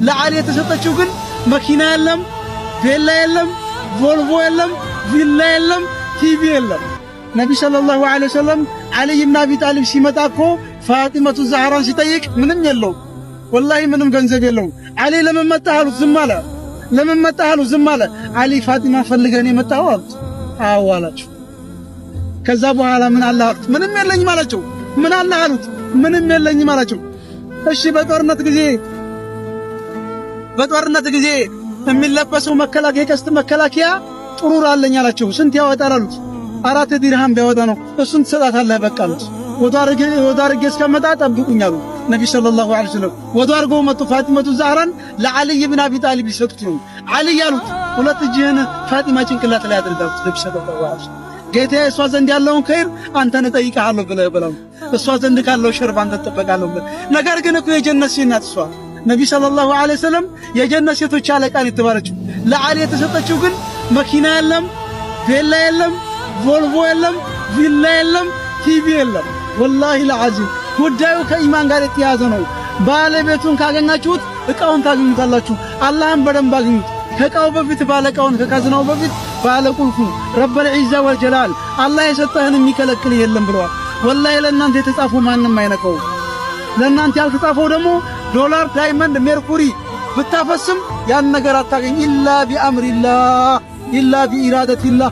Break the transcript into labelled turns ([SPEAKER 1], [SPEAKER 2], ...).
[SPEAKER 1] ለዓሊ የተሰጠችው ግን መኪና የለም፣ ቬላ የለም፣ ቮልቮ የለም፣ ቪላ የለም፣ ቲቪ የለም። ነቢ ሰለላሁ ዐለይሂ ወሰለም ዓሊ ብን አቢ ጣሊብ ሲመጣ እኮ ፋጢመቱ ዛህራን ሲጠይቅ ምንም የለውም፣ ወላሂ ምንም ገንዘብ የለውም። ዓሊ ለምን መጣህ አሉት፣ ዝም አለ። ለምን መጣህ አሉት፣ ዝም አለ። ዓሊ ፋጢማ ፈልገህ ነው የመጣኸው አሉት። አዎ አላቸው። ከዛ በኋላ ምን አለ አሉት፣ ምንም የለኝም አላቸው። ምን አለ አሉት፣ ምንም የለኝም አላቸው። እሺ በጦርነት ጊዜ የሚለበሰው መከላከያ ቀስት መከላከያ ጥሩር አለኝ አላቸው። ስንት ያወጣል አሉት። 4 ዲርሃም ቢያወጣ ነው። እሱን ትሰጣታለህ በቃ አሉት። ወደ አርጌ እስከመጣ ጠብቁኝ አሉ ነቢ ሰለላሁ ዐለይሂ ወሰለም። ወደ አርገው መጡ። ፋጢመቱ ዛህራን ለዓሊ ብን አቢ ጣሊብ ይሰጡት ነው። ዓሊ ያሉት ሁለት እጅህን ፋጢማ ጭንቅላት ላይ አድርጋት ነቢ ሰለላሁ ዐለይሂ ወሰለም። ጌታዬ እሷ ዘንድ ያለውን ኸይር አንተን እጠይቅሃለሁ ብለህ በለው፣ እሷ ዘንድ ካለው ሸር አንተ ትጠበቃለህ ብለህ። ነገር ግን እኮ የጀነት ሴት ናት እሷ። ነቢ ሰለላሁ ዐለይሂ ወሰለም የጀነት ሴቶች አለቃ ነው የተባለችው። ለዓሊ የተሰጠችው ግን መኪና የለም፣ ቬላ የለም፣ ቮልቮ የለም፣ ቪላ የለም፣ ቲቪ የለም። ወላሂ ለዓዚም ጉዳዩ ከኢማን ጋር የተያዘ ነው። ባለቤቱን ካገኛችሁት እቃውን ታገኙታላችሁ። አላህን በደንብ አግኙት። ከእቃው በፊት ባለቃውን፣ ከካዝናው በፊት ባለቁልፉ ረበል ዒዛ ወልጀላል አላህ የሰጠህን የሚከለክል የለም ብለዋል። ወላሂ ለእናንተ የተጻፈው ማንም አይነካው። ለእናንተ ያልተጻፈው ደግሞ ዶላር፣ ዳይመንድ፣ ሜርኩሪ ብታፈስም ያን ነገር አታገኝ ኢላ ቢአምሪላህ ኢላ ቢኢራደቲላህ